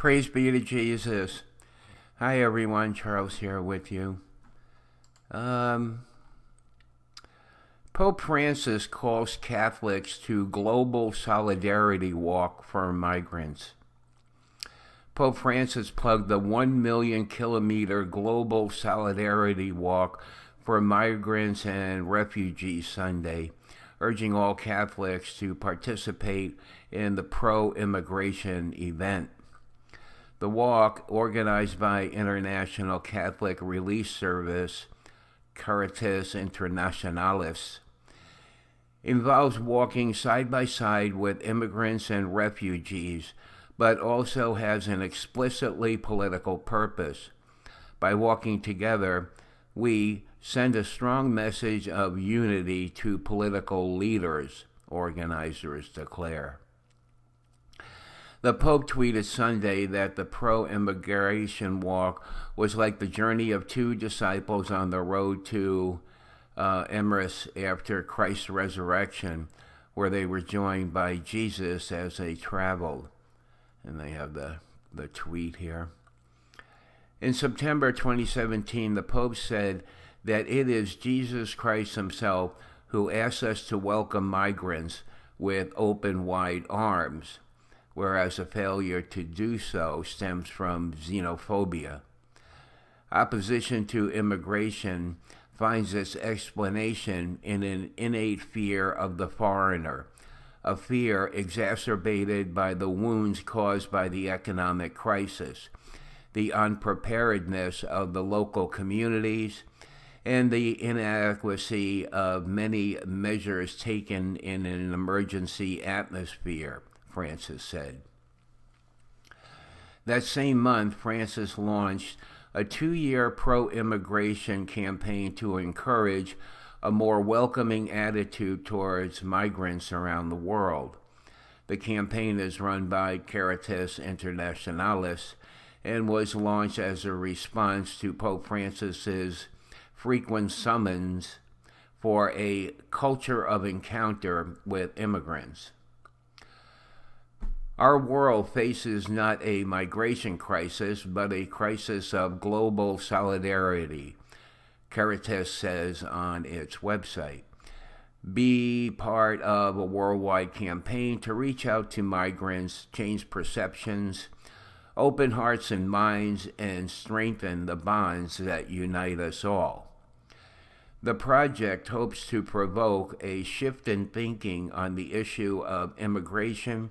Praise be to Jesus. Hi everyone, Charles here with you. Pope Francis calls Catholics to global solidarity walk for migrants. Pope Francis plugged the 1 million kilometer global solidarity walk for migrants and refugees Sunday, urging all Catholics to participate in the pro-immigration event. The walk, organized by International Catholic Relief Service, Caritas Internationalis, involves walking side by side with immigrants and refugees, but also has an explicitly political purpose. By walking together, we send a strong message of unity to political leaders, organizers declare. The Pope tweeted Sunday that the pro-immigration walk was like the journey of two disciples on the road to Emmaus after Christ's resurrection, where they were joined by Jesus as they traveled. And they have the tweet here. In September 2017, the Pope said that it is Jesus Christ himself who asks us to welcome migrants with open, wide arms, whereas a failure to do so stems from xenophobia. Opposition to immigration finds its explanation in an innate fear of the foreigner, a fear exacerbated by the wounds caused by the economic crisis, the unpreparedness of the local communities, and the inadequacy of many measures taken in an emergency atmosphere, Francis said. That same month, Francis launched a 2-year pro-immigration campaign to encourage a more welcoming attitude towards migrants around the world. The campaign is run by Caritas Internationalis and was launched as a response to Pope Francis's frequent summons for a culture of encounter with immigrants. Our world faces not a migration crisis, but a crisis of global solidarity, Caritas says on its website. Be part of a worldwide campaign to reach out to migrants, change perceptions, open hearts and minds, and strengthen the bonds that unite us all. The project hopes to provoke a shift in thinking on the issue of immigration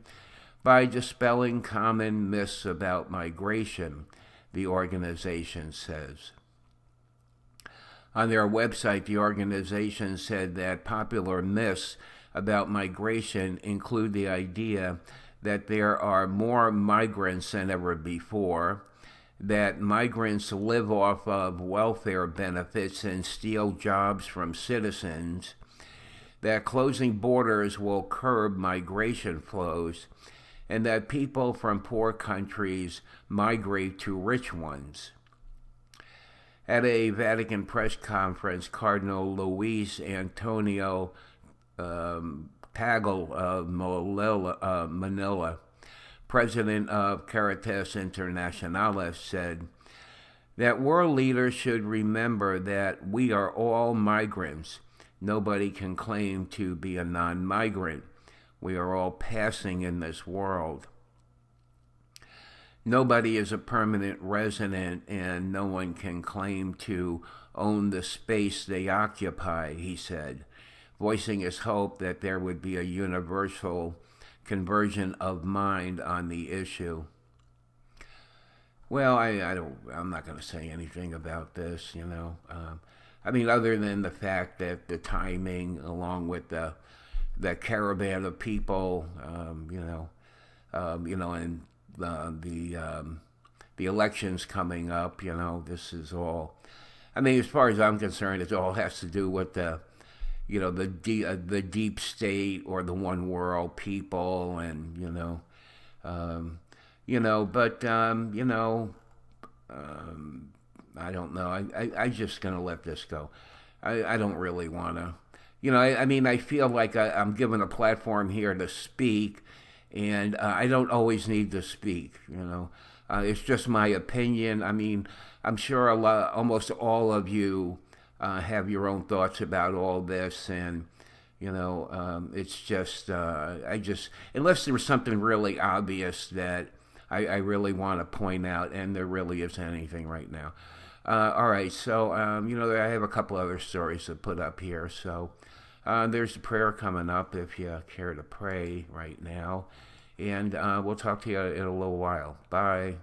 by dispelling common myths about migration, the organization says. On their website, the organization said that popular myths about migration include the idea that there are more migrants than ever before, that migrants live off of welfare benefits and steal jobs from citizens, that closing borders will curb migration flows, and that people from poor countries migrate to rich ones. At a Vatican press conference, Cardinal Luis Antonio Tagle of Manila, president of Caritas Internationalis, said that world leaders should remember that we are all migrants. Nobody can claim to be a non-migrant. We are all passing in this world. Nobody is a permanent resident, and no one can claim to own the space they occupy, he said, voicing his hope that there would be a universal conversion of mind on the issue. Well, I'm not going to say anything about this, other than the fact that the timing, along with the caravan of people, and the elections coming up, this is all. As far as I'm concerned, it all has to do with the deep state or the one world people, and I don't know. I'm just gonna let this go. I don't really want to. I feel like I'm given a platform here to speak, and I don't always need to speak. It's just my opinion. I mean, I'm sure almost all of you have your own thoughts about all this, and it's just I just unless there was something really obvious that I really want to point out, and there really isn't anything right now. All right, so I have a couple other stories to put up here. So there's a prayer coming up if you care to pray right now, and we'll talk to you in a little while. Bye.